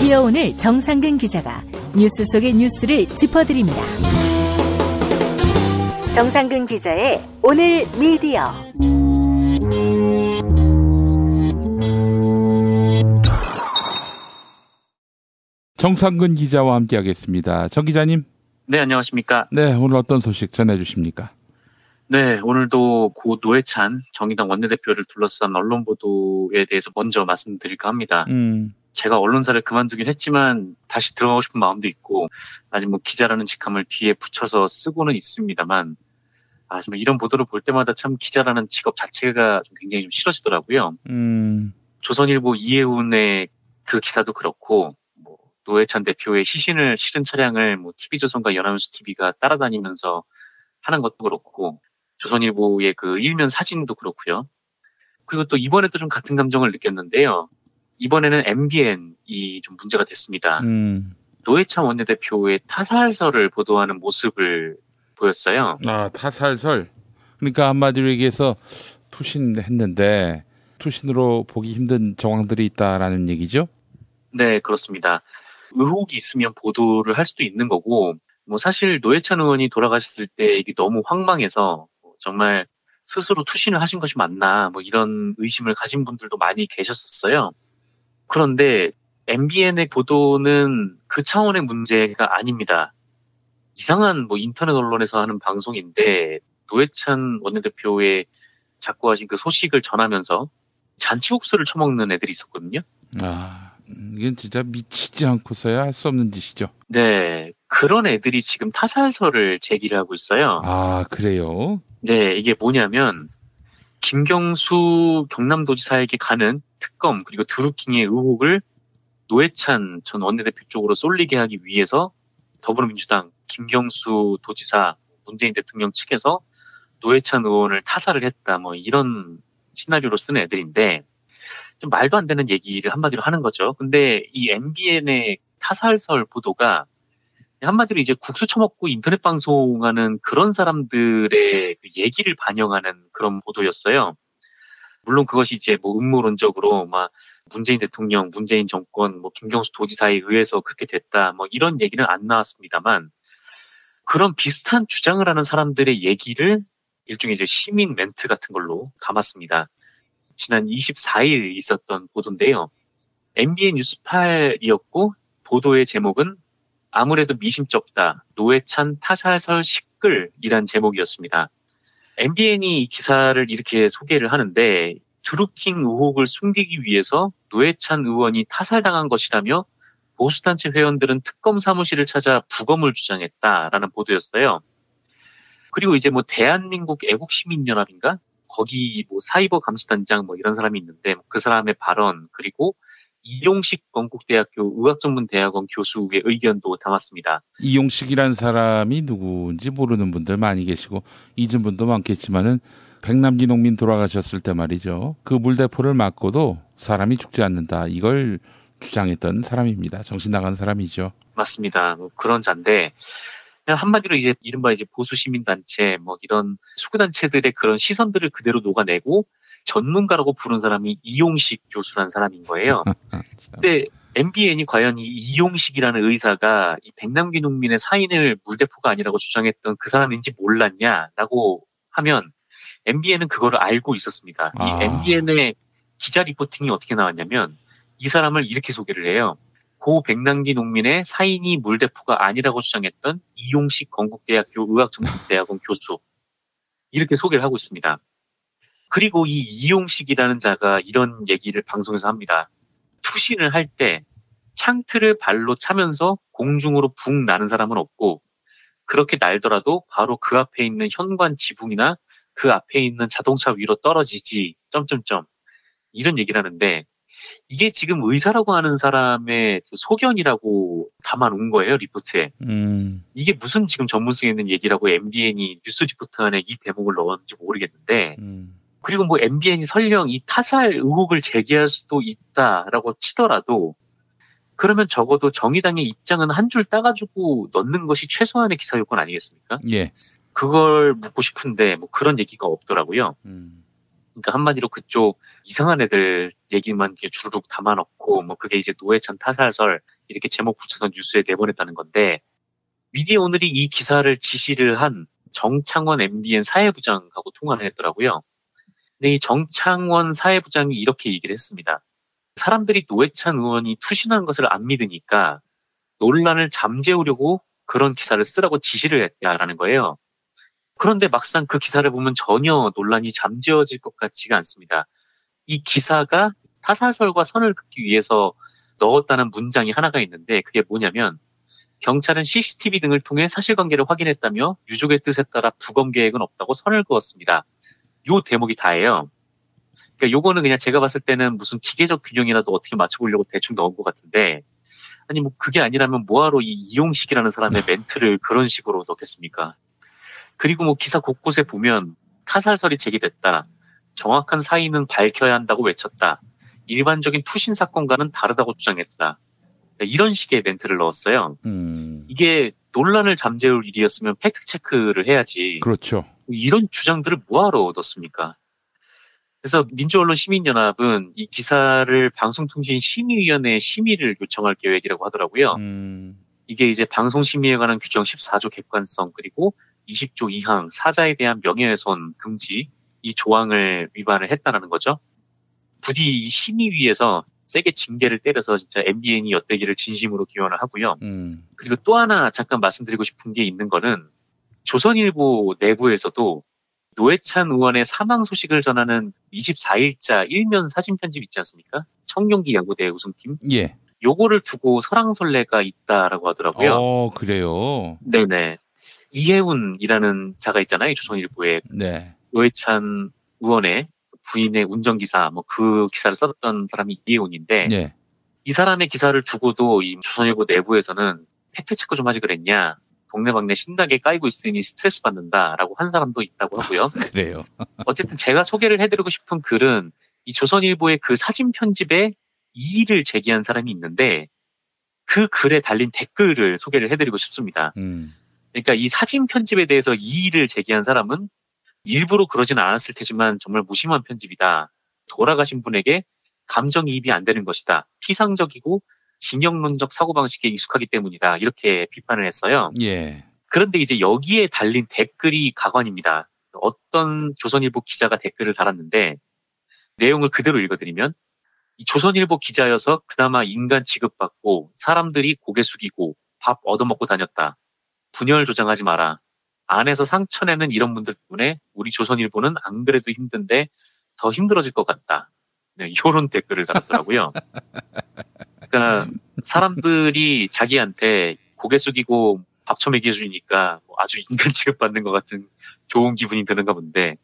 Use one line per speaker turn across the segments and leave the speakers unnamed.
미디어 오늘 정상근 기자가 뉴스 속의 뉴스를 짚어드립니다. 정상근 기자의 오늘 미디어.
정상근 기자와 함께하겠습니다. 정 기자님.
네, 안녕하십니까.
네, 오늘 어떤 소식 전해주십니까?
네, 오늘도 고 노회찬 정의당 원내대표를 둘러싼 언론 보도에 대해서 먼저 말씀드릴까 합니다. 제가 언론사를 그만두긴 했지만 다시 들어가고 싶은 마음도 있고 아직 기자라는 직함을 뒤에 붙여서 쓰고는 있습니다만 정말 이런 보도를 볼 때마다 참 기자라는 직업 자체가 굉장히 좀 싫어지더라고요. 조선일보 이혜훈의 그 기사도 그렇고 노회찬 대표의 시신을 실은 차량을 TV조선과 연합뉴스 TV가 따라다니면서 하는 것도 그렇고 조선일보의 그 일면 사진도 그렇고요. 그리고 또 이번에도 좀 같은 감정을 느꼈는데요. 이번에는 MBN이 좀 문제가 됐습니다. 노회찬 원내대표의 타살설을 보도하는 모습을 보였어요.
아, 타살설. 그러니까 한마디로 얘기해서 투신했는데 투신으로 보기 힘든 정황들이 있다라는 얘기죠?
네, 그렇습니다. 의혹이 있으면 보도를 할 수도 있는 거고 사실 노회찬 의원이 돌아가셨을 때 이게 너무 황망해서 정말 스스로 투신을 하신 것이 맞나 이런 의심을 가진 분들도 많이 계셨었어요. 그런데 MBN의 보도는 그 차원의 문제가 아닙니다. 이상한 인터넷 언론에서 하는 방송인데 노회찬 원내대표의 자꾸 하신 그 소식을 전하면서 잔치국수를 처먹는 애들이 있었거든요.
이건 진짜 미치지 않고서야 할 수 없는 짓이죠.
네, 그런 애들이 지금 타살설을 제기를 하고 있어요.
아, 그래요?
네, 이게 뭐냐면 김경수 경남도지사에게 가는 특검 그리고 드루킹의 의혹을 노회찬 전 원내대표 쪽으로 쏠리게 하기 위해서 더불어민주당 김경수 도지사 문재인 대통령 측에서 노회찬 의원을 타살을 했다 이런 시나리오로 쓰는 애들인데 좀 말도 안 되는 얘기를 한마디로 하는 거죠. 근데 이 MBN의 타살설 보도가 한마디로 이제 국수 처먹고 인터넷 방송하는 그런 사람들의 그 얘기를 반영하는 그런 보도였어요. 물론 그것이 이제 음모론적으로 문재인 대통령, 문재인 정권, 김경수 도지사에 의해서 그렇게 됐다, 이런 얘기는 안 나왔습니다만 그런 비슷한 주장을 하는 사람들의 얘기를 일종의 이제 시민 멘트 같은 걸로 담았습니다. 지난 24일 있었던 보도인데요. MBN 뉴스8이었고 보도의 제목은 아무래도 미심쩍다. 노회찬 타살설 시끌이란 제목이었습니다. MBN이 이 기사를 이렇게 소개를 하는데 드루킹 의혹을 숨기기 위해서 노회찬 의원이 타살당한 것이라며 보수단체 회원들은 특검 사무실을 찾아 부검을 주장했다라는 보도였어요. 그리고 이제 대한민국 애국시민연합인가? 거기 사이버 감시단장 이런 사람이 있는데 그 사람의 발언 그리고 이용식 건국대학교 의학전문대학원 교수의 의견도 담았습니다.
이용식이란 사람이 누구인지 모르는 분들 많이 계시고 잊은 분도 많겠지만은 백남기 농민 돌아가셨을 때 말이죠. 그 물대포를 맞고도 사람이 죽지 않는다. 이걸 주장했던 사람입니다. 정신 나간 사람이죠.
맞습니다. 그런 자인데 그냥 한마디로 이제 이른바 이제 보수시민단체 이런 수구단체들의 그런 시선들을 그대로 녹아내고 전문가라고 부른 사람이 이용식 교수라는 사람인 거예요. 근데 MBN이 과연 이 이용식이라는 의사가 이 백남기 농민의 사인을 물대포가 아니라고 주장했던 그 사람인지 몰랐냐라고 하면 MBN은 그거를 알고 있었습니다. 이 MBN의 기자 리포팅이 어떻게 나왔냐면 이 사람을 이렇게 소개를 해요. 고 백남기 농민의 사인이 물대포가 아니라고 주장했던 이용식 건국대학교 의학전문대학원 교수 이렇게 소개를 하고 있습니다. 그리고 이 이용식이라는 자가 이런 얘기를 방송에서 합니다. 투신을 할 때 창틀을 발로 차면서 공중으로 붕 나는 사람은 없고 그렇게 날더라도 바로 그 앞에 있는 현관 지붕이나 그 앞에 있는 자동차 위로 떨어지지 이런 얘기를 하는데 이게 지금 의사라고 하는 사람의 소견이라고 담아놓은 거예요, 리포트에. 이게 무슨 지금 전문성에 있는 얘기라고 MBN이 뉴스 리포트 안에 이 대목을 넣었는지 모르겠는데 그리고 MBN이 설령 이 타살 의혹을 제기할 수도 있다라고 치더라도 그러면 적어도 정의당의 입장은 한 줄 따가지고 넣는 것이 최소한의 기사 요건 아니겠습니까?
예.
그걸 묻고 싶은데 그런 얘기가 없더라고요. 그러니까 한마디로 그쪽 이상한 애들 얘기만 이렇게 주르륵 담아놓고 뭐 그게 이제 노회찬 타살설 이렇게 제목 붙여서 뉴스에 내보냈다는 건데 미디어 오늘이 이 기사를 지시를 한 정창원 MBN 사회부장하고 통화를 했더라고요. 근데 이 정창원 사회부장이 이렇게 얘기를 했습니다. 사람들이 노회찬 의원이 투신한 것을 안 믿으니까 논란을 잠재우려고 그런 기사를 쓰라고 지시를 했다라는 거예요. 그런데 막상 그 기사를 보면 전혀 논란이 잠재워질 것 같지가 않습니다. 이 기사가 타살설과 선을 긋기 위해서 넣었다는 문장이 하나가 있는데 그게 뭐냐면 경찰은 CCTV 등을 통해 사실관계를 확인했다며 유족의 뜻에 따라 부검 계획은 없다고 선을 그었습니다. 요 대목이 다예요. 그러니까 요거는 그냥 제가 봤을 때는 무슨 기계적 균형이라도 어떻게 맞춰보려고 대충 넣은 것 같은데 아니 뭐 그게 아니라면 뭐하러 이 이용식이라는 사람의 멘트를 그런 식으로 넣겠습니까? 그리고 뭐 기사 곳곳에 보면 타살설이 제기됐다. 정확한 사인은 밝혀야 한다고 외쳤다. 일반적인 투신 사건과는 다르다고 주장했다. 이런 식의 멘트를 넣었어요. 이게 논란을 잠재울 일이었으면 팩트체크를 해야지.
그렇죠.
이런 주장들을 뭐하러 넣습니까? 그래서 민주언론시민연합은 이 기사를 방송통신심의위원회에 심의를 요청할 계획이라고 하더라고요. 이게 이제 방송심의에 관한 규정 14조 객관성 그리고 20조 2항 사자에 대한 명예훼손 금지 이 조항을 위반을 했다는 거죠. 부디 이 심의위에서 세게 징계를 때려서 진짜 MBN이 엿대기를 진심으로 기원을 하고요. 그리고 또 하나 잠깐 말씀드리고 싶은 게 있는 거는 조선일보 내부에서도 노회찬 의원의 사망 소식을 전하는 24일자 일면 사진 편집 있지 않습니까? 청룡기 야구대 우승팀.
예.
요거를 두고 설왕설래가 있다라고 하더라고요.
그래요?
네네. 이혜훈이라는 자가 있잖아요. 조선일보에.
네.
노회찬 의원의 부인의 운전기사, 뭐 그 기사를 썼던 사람이 이혜훈인데,
예.
이 사람의 기사를 두고도 이 조선일보 내부에서는 팩트체크 좀 하지 그랬냐. 동네방네 신나게 까이고 있으니 스트레스 받는다라고 한 사람도 있다고 하고요.
그래요.
어쨌든 제가 소개를 해드리고 싶은 글은 이 조선일보의 그 사진 편집에 이의를 제기한 사람이 있는데 그 글에 달린 댓글을 소개를 해드리고 싶습니다. 그러니까 이 사진 편집에 대해서 이의를 제기한 사람은 일부러 그러지는 않았을 테지만 정말 무심한 편집이다. 돌아가신 분에게 감정이입이 안 되는 것이다. 피상적이고 진영론적 사고방식에 익숙하기 때문이다. 이렇게 비판을 했어요.
예.
그런데 이제 여기에 달린 댓글이 가관입니다. 어떤 조선일보 기자가 댓글을 달았는데 내용을 그대로 읽어드리면 이 조선일보 기자여서 그나마 인간 취급받고 사람들이 고개 숙이고 밥 얻어먹고 다녔다. 분열 조장하지 마라. 안에서 상처내는 이런 분들 때문에 우리 조선일보는 안 그래도 힘든데 더 힘들어질 것 같다. 네, 이런 댓글을 달았더라고요. 그러니까 사람들이 자기한테 고개 숙이고 밥 처먹여주니까 아주 인간 취급받는 것 같은 좋은 기분이 드는가 본데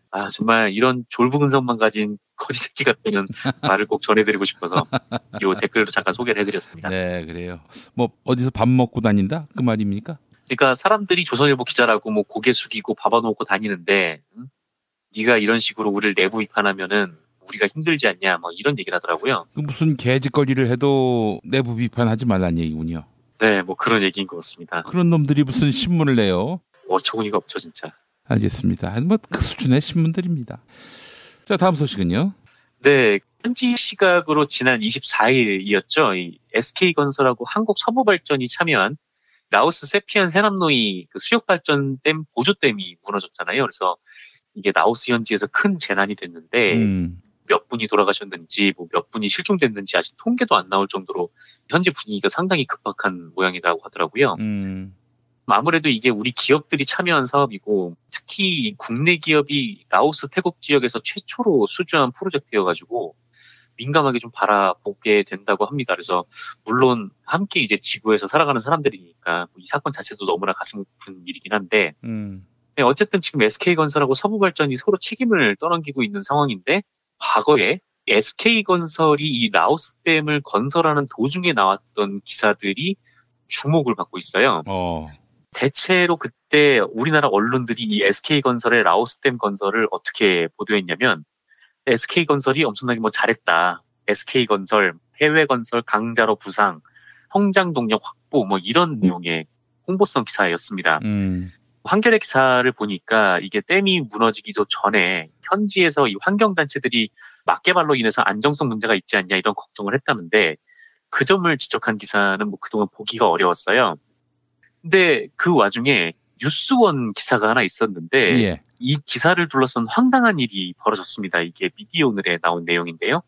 아 정말 이런 졸부근성만 가진 거지 새끼 같다는 말을 꼭 전해드리고 싶어서 이 댓글도 잠깐 소개를 해드렸습니다.
네, 그래요. 뭐 어디서 밥 먹고 다닌다? 그 말입니까?
그러니까 사람들이 조선일보 기자라고 뭐 고개 숙이고 밥 얻어먹고 다니는데 네가 이런 식으로 우리를 내부 비판하면은 우리가 힘들지 않냐 뭐 이런 얘기를 하더라고요.
무슨 개짓거리를 해도 내부 비판하지 말라는 얘기군요.
네, 뭐 그런 얘기인 것 같습니다.
그런 놈들이 무슨 신문을 내요?
어처구니가 없죠 진짜.
알겠습니다. 뭐 그 수준의 신문들입니다. 자, 다음 소식은요.
네, 현지 시각으로 지난 24일이었죠. 이 SK건설하고 한국서부발전이 참여한 라오스 세피안 세남노이 그 수력발전댐 보조댐이 무너졌잖아요. 그래서 이게 라오스 현지에서 큰 재난이 됐는데 몇 분이 돌아가셨는지 뭐 몇 분이 실종됐는지 아직 통계도 안 나올 정도로 현지 분위기가 상당히 급박한 모양이라고 하더라고요. 아무래도 이게 우리 기업들이 참여한 사업이고 특히 국내 기업이 라오스 태국 지역에서 최초로 수주한 프로젝트여가지고 민감하게 좀 바라보게 된다고 합니다. 그래서 물론 함께 이제 지구에서 살아가는 사람들이니까 이 사건 자체도 너무나 가슴 아픈 일이긴 한데 네, 어쨌든 지금 SK건설하고 서부발전이 서로 책임을 떠넘기고 있는 상황인데 과거에 SK건설이 이 라오스댐을 건설하는 도중에 나왔던 기사들이 주목을 받고 있어요. 대체로 그때 우리나라 언론들이 이 SK건설의 라오스댐 건설을 어떻게 보도했냐면 SK건설이 엄청나게 뭐 잘했다. SK건설, 해외건설 강자로 부상, 성장 동력 확보 뭐 이런 내용의 홍보성 기사였습니다. 한겨레 기사를 보니까 이게 댐이 무너지기도 전에 현지에서 이 환경단체들이 막개발로 인해서 안정성 문제가 있지 않냐 이런 걱정을 했다는데 그 점을 지적한 기사는 뭐 그동안 보기가 어려웠어요. 근데 그 와중에 뉴스원 기사가 하나 있었는데
예.
이 기사를 둘러싼 황당한 일이 벌어졌습니다. 이게 미디어오늘에 나온 내용인데요.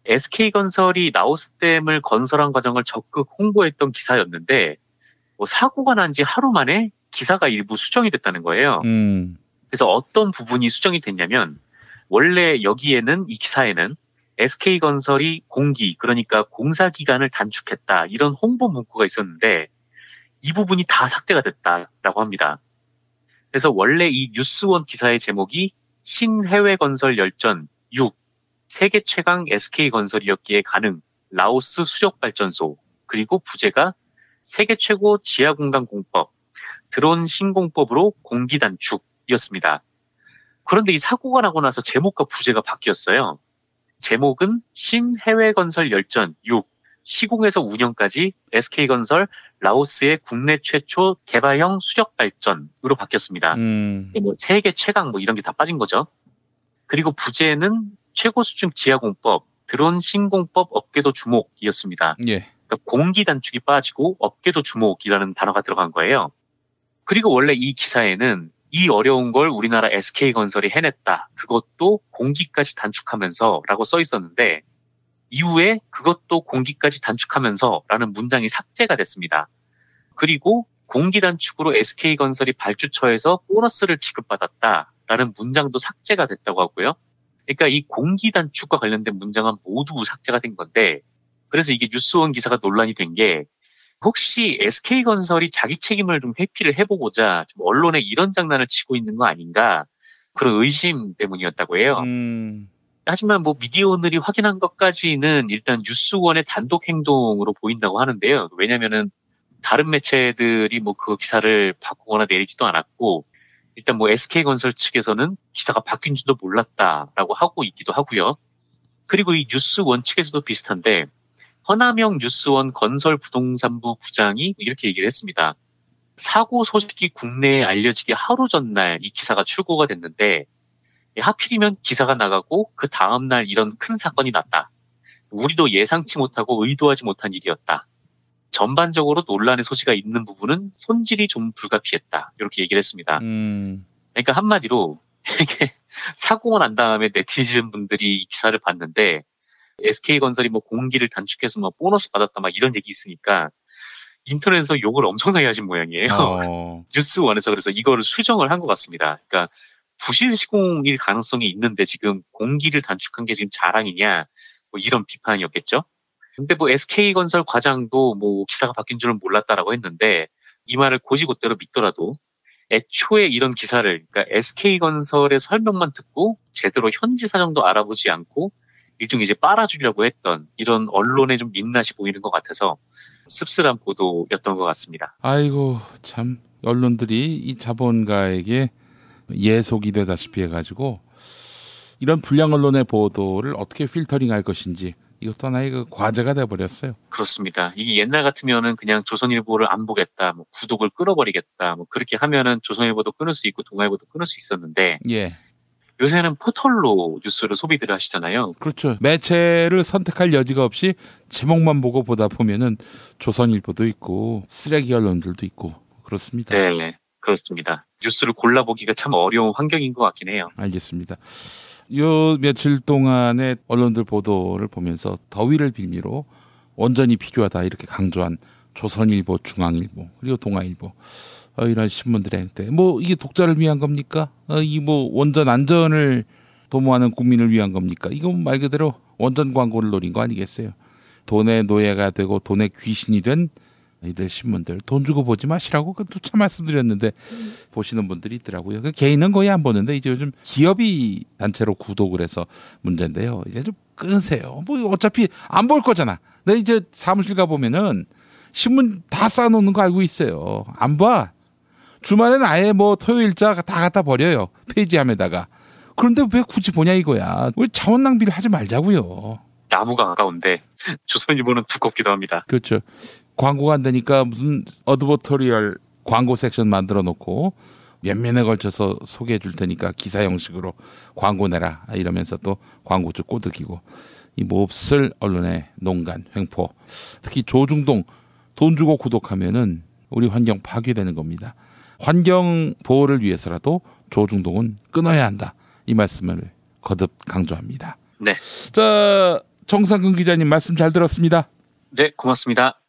SK건설이 라오스댐을 건설한 과정을 적극 홍보했던 기사였는데 뭐 사고가 난 지 하루 만에 기사가 일부 수정이 됐다는 거예요. 그래서 어떤 부분이 수정이 됐냐면 원래 여기에는 이 기사에는 SK건설이 공기 그러니까 공사 기간을 단축했다 이런 홍보 문구가 있었는데 이 부분이 다 삭제가 됐다라고 합니다. 그래서 원래 이 뉴스원 기사의 제목이 신해외건설 열전 6 세계 최강 SK건설이었기에 가능 라오스 수력발전소 그리고 부제가 세계 최고 지하공단 공법 드론 신공법으로 공기 단축이었습니다. 그런데 이 사고가 나고 나서 제목과 부제가 바뀌었어요. 제목은 신해외건설 열전 6 시공에서 운영까지 SK건설 라오스의 국내 최초 개발형 수력발전으로 바뀌었습니다. 뭐 세계 최강 뭐 이런 게 다 빠진 거죠. 그리고 부제는 최고 수준 지하공법, 드론 신공법 업계도 주목이었습니다.
예.
그러니까 공기 단축이 빠지고 업계도 주목이라는 단어가 들어간 거예요. 그리고 원래 이 기사에는 이 어려운 걸 우리나라 SK건설이 해냈다. 그것도 공기까지 단축하면서 라고 써 있었는데 이후에 그것도 공기까지 단축하면서 라는 문장이 삭제가 됐습니다. 그리고 공기 단축으로 SK건설이 발주처에서 보너스를 지급받았다라는 문장도 삭제가 됐다고 하고요. 그러니까 이 공기 단축과 관련된 문장은 모두 삭제가 된 건데 그래서 이게 뉴스원 기사가 논란이 된 게 혹시 SK건설이 자기 책임을 좀 회피를 해보고자 좀 언론에 이런 장난을 치고 있는 거 아닌가 그런 의심 때문이었다고 해요. 하지만 뭐 미디어오늘이 확인한 것까지는 일단 뉴스원의 단독 행동으로 보인다고 하는데요. 왜냐면은 다른 매체들이 뭐 그 기사를 바꾸거나 내리지도 않았고 일단 뭐 SK건설 측에서는 기사가 바뀐 줄도 몰랐다라고 하고 있기도 하고요. 그리고 이 뉴스원 측에서도 비슷한데 허남영 뉴스원 건설부동산부 부장이 이렇게 얘기를 했습니다. 사고 소식이 국내에 알려지기 하루 전날 이 기사가 출고가 됐는데 하필이면 기사가 나가고 그 다음날 이런 큰 사건이 났다. 우리도 예상치 못하고 의도하지 못한 일이었다. 전반적으로 논란의 소지가 있는 부분은 손질이 좀 불가피했다. 이렇게 얘기를 했습니다. 그러니까 한마디로 이게 사고가 난 다음에 네티즌 분들이 이 기사를 봤는데 SK건설이 뭐 공기를 단축해서 뭐 보너스 받았다 막 이런 얘기 있으니까 인터넷에서 욕을 엄청나게 하신 모양이에요. 뉴스원에서 그래서 이거를 수정을 한 것 같습니다. 그러니까 부실 시공일 가능성이 있는데 지금 공기를 단축한 게 지금 자랑이냐 뭐 이런 비판이었겠죠. 근데 뭐 SK건설 과장도 뭐 기사가 바뀐 줄은 몰랐다라고 했는데 이 말을 곧이곧대로 믿더라도 애초에 이런 기사를 그러니까 SK건설의 설명만 듣고 제대로 현지 사정도 알아보지 않고 일종의 이제 빨아주려고 했던 이런 언론의 좀 민낯이 보이는 것 같아서 씁쓸한 보도였던 것 같습니다.
아이고 참 언론들이 이 자본가에게 예속이 되다시피 해가지고 이런 불량 언론의 보도를 어떻게 필터링할 것인지 이것도 하나의 그 과제가 돼버렸어요.
그렇습니다. 이게 옛날 같으면은 그냥 조선일보를 안 보겠다, 뭐 구독을 끊어버리겠다, 뭐 그렇게 하면은 조선일보도 끊을 수 있고 동아일보도 끊을 수 있었는데
예.
요새는 포털로 뉴스를 소비들 하시잖아요.
그렇죠. 매체를 선택할 여지가 없이 제목만 보고 보다 보면은 조선일보도 있고 쓰레기 언론들도 있고 그렇습니다.
네, 그렇습니다. 뉴스를 골라보기가 참 어려운 환경인 것 같긴 해요.
알겠습니다. 요 며칠 동안의 언론들 보도를 보면서 더위를 빌미로 원전이 필요하다 이렇게 강조한 조선일보, 중앙일보 그리고 동아일보 이런 신문들한테 뭐 이게 독자를 위한 겁니까? 이 뭐 원전 안전을 도모하는 국민을 위한 겁니까? 이건 말 그대로 원전 광고를 노린 거 아니겠어요? 돈의 노예가 되고 돈의 귀신이 된 이들 신문들 돈 주고 보지 마시라고 그것도 참 말씀드렸는데 보시는 분들이 있더라고요. 개인은 거의 안 보는데 이제 요즘 기업이 단체로 구독을 해서 문제인데요. 이제 좀 끊으세요. 뭐 어차피 안 볼 거잖아. 근데 이제 사무실 가 보면은 신문 다 쌓아놓는 거 알고 있어요. 안 봐. 주말에는 아예 뭐 토요일자 다 갖다 버려요. 페이지함에다가. 그런데 왜 굳이 보냐 이거야. 왜 자원 낭비를 하지 말자고요.
나무가 가까운데 조선일보는 두껍기도 합니다.
그렇죠. 광고가 안 되니까 무슨 어드버터리얼 광고 섹션 만들어 놓고 몇 면에 걸쳐서 소개해 줄 테니까 기사 형식으로 광고 내라 이러면서 또 광고주 꼬드기고 이 몹쓸 언론의 농간 횡포. 특히 조중동 돈 주고 구독하면은 우리 환경 파괴되는 겁니다. 환경 보호를 위해서라도 조중동은 끊어야 한다. 이 말씀을 거듭 강조합니다.
네.
자, 정상근 기자님 말씀 잘 들었습니다.
네, 고맙습니다.